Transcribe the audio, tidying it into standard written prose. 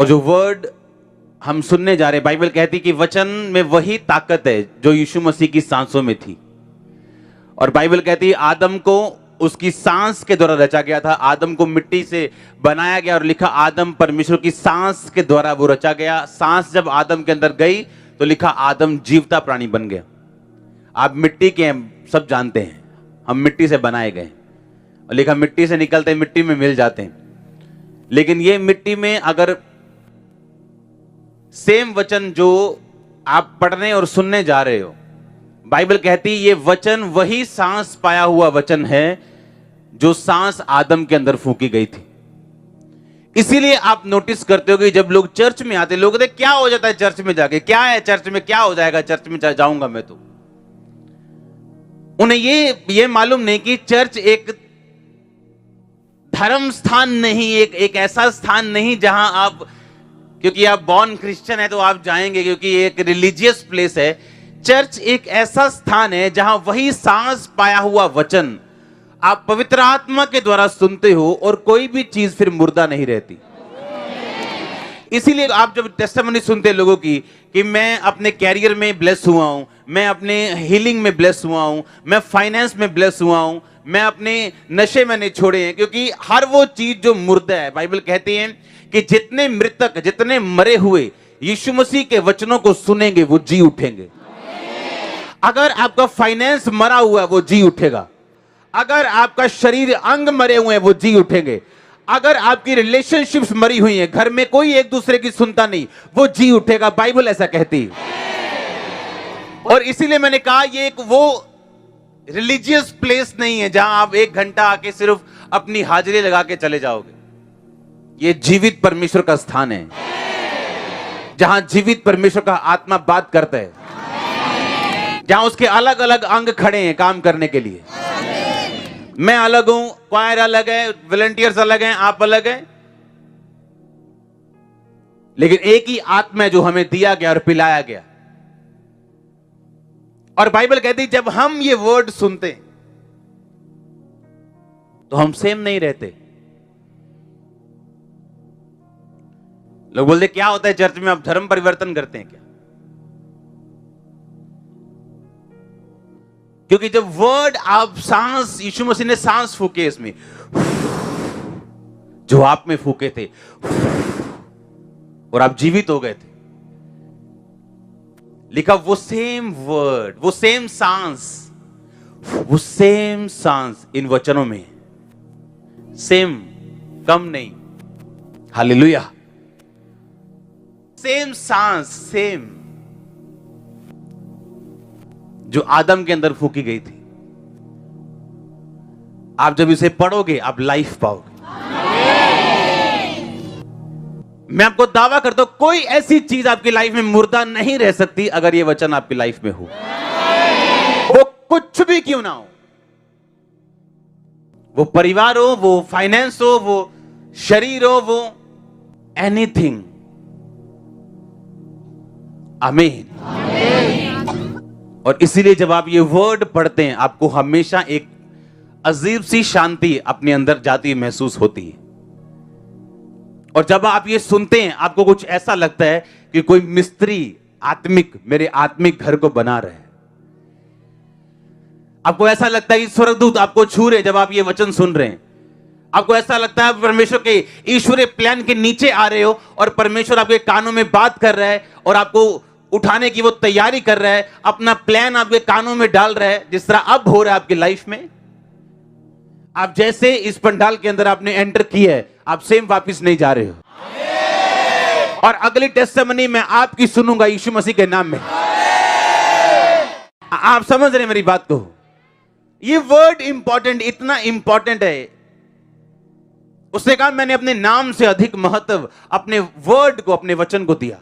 और जो वर्ड हम सुनने जा रहे हैं, बाइबल कहती कि वचन में वही ताकत है जो यीशु मसीह की सांसों में थी। और बाइबल कहती है आदम को उसकी सांस के द्वारा रचा गया था। आदम को मिट्टी से बनाया गया और लिखा आदम परमेश्वर की सांस के द्वारा वो रचा गया। सांस जब आदम के अंदर गई तो लिखा आदम जीवता प्राणी बन गया। आप मिट्टी के हैं, सब जानते हैं, हम मिट्टी से बनाए गए और लिखा मिट्टी से निकलते हैं, मिट्टी में मिल जाते हैं। लेकिन ये मिट्टी में अगर सेम वचन जो आप पढ़ने और सुनने जा रहे हो, बाइबल कहती ये वचन वही सांस पाया हुआ वचन है जो सांस आदम के अंदर फूंकी गई थी। इसीलिए आप नोटिस करते हो कि जब लोग चर्च में आते, लोग कहते क्या हो जाता है चर्च में जाके, क्या है चर्च में, क्या हो जाएगा चर्च में जाऊंगा मैं तो। उन्हें ये मालूम नहीं कि चर्च एक धर्म स्थान नहीं, एक ऐसा स्थान नहीं जहां आप, क्योंकि आप बॉर्न क्रिश्चियन है तो आप जाएंगे क्योंकि एक रिलीजियस प्लेस है। चर्च एक ऐसा स्थान है जहां वही सांस पाया हुआ वचन आप पवित्र आत्मा के द्वारा सुनते हो और कोई भी चीज फिर मुर्दा नहीं रहती। इसीलिए आप जब टेस्टिमनी सुनते हैं लोगों की कि मैं अपने कैरियर में ब्लेस हुआ हूं, मैं अपने हीलिंग में ब्लेस हुआ हूं, मैं फाइनेंस में ब्लेस हुआ हूं, मैं अपने नशे में नहीं छोड़े हैं, क्योंकि हर वो चीज जो मुर्दा है, बाइबल कहती है कि जितने मृतक, जितने मरे हुए यीशु मसीह के वचनों को सुनेंगे वो जी उठेंगे। अगर आपका फाइनेंस मरा हुआ है वो जी उठेगा। अगर आपका शरीर अंग मरे हुए हैं वो जी उठेंगे। अगर आपकी रिलेशनशिप्स मरी हुई हैं, घर में कोई एक दूसरे की सुनता नहीं, वो जी उठेगा। बाइबल ऐसा कहती है। और इसीलिए मैंने कहा ये एक वो रिलीजियस प्लेस नहीं है जहां आप 1 घंटा आके सिर्फ अपनी हाजिरी लगा के चले जाओगे। ये जीवित परमेश्वर का स्थान है जहां जीवित परमेश्वर का आत्मा बात करता है, जहां उसके अलग अलग अंग खड़े हैं काम करने के लिए। मैं अलग हूं, क्वायर अलग है, वॉलंटियर्स अलग हैं, आप अलग हैं, लेकिन एक ही आत्मा है जो हमें दिया गया और पिलाया गया। और बाइबल कहती है जब हम ये वर्ड सुनते तो हम सेम नहीं रहते। लोग बोलते क्या होता है चर्च में, आप धर्म परिवर्तन करते हैं क्या? क्योंकि जब वर्ड आप सांस, यीशु मसीह ने सांस फूके इसमें, जो आप में फूके थे और आप जीवित हो गए थे, लिखा वो सेम वर्ड, वो सेम सांस, वो सेम सांस इन वचनों में, सेम, कम नहीं। हालेलुया। सेम सांस, सेम जो आदम के अंदर फूकी गई थी। आप जब इसे पढ़ोगे आप लाइफ पाओगे। मैं आपको दावा करता हूं कोई ऐसी चीज आपकी लाइफ में मुर्दा नहीं रह सकती अगर ये वचन आपकी लाइफ में हो। वो कुछ भी क्यों ना हो, वो परिवार हो, वो फाइनेंस हो, वो शरीर हो, वो एनीथिंग। आमीन। और इसीलिए जब आप ये वर्ड पढ़ते हैं आपको हमेशा एक अजीब सी शांति अपने अंदर जाती महसूस होती है। और जब आप ये सुनते हैं आपको कुछ ऐसा लगता है कि कोई मिस्त्री आत्मिक मेरे आत्मिक घर को बना रहे हैं। आपको ऐसा लगता है कि स्वर्गदूत आपको छू रहे जब आप ये वचन सुन रहे हैं। आपको ऐसा लगता है परमेश्वर के ईश्वरीय प्लान के नीचे आ रहे हो और परमेश्वर आपके कानों में बात कर रहा है और आपको उठाने की वो तैयारी कर रहा है, अपना प्लान आपके कानों में डाल रहा है, जिस तरह अब हो रहा है आपकी लाइफ में। आप जैसे इस पंडाल के अंदर आपने एंटर किया है, आप सेम वापस नहीं जा रहे हो। और अगली टेस्टिमनी मैं आपकी सुनूंगा यीशु मसीह के नाम में। आप समझ रहे हैं मेरी बात को? ये वर्ड इंपॉर्टेंट, इतना इंपॉर्टेंट है। उसने कहा मैंने अपने नाम से अधिक महत्व अपने वर्ड को, अपने वचन को दिया।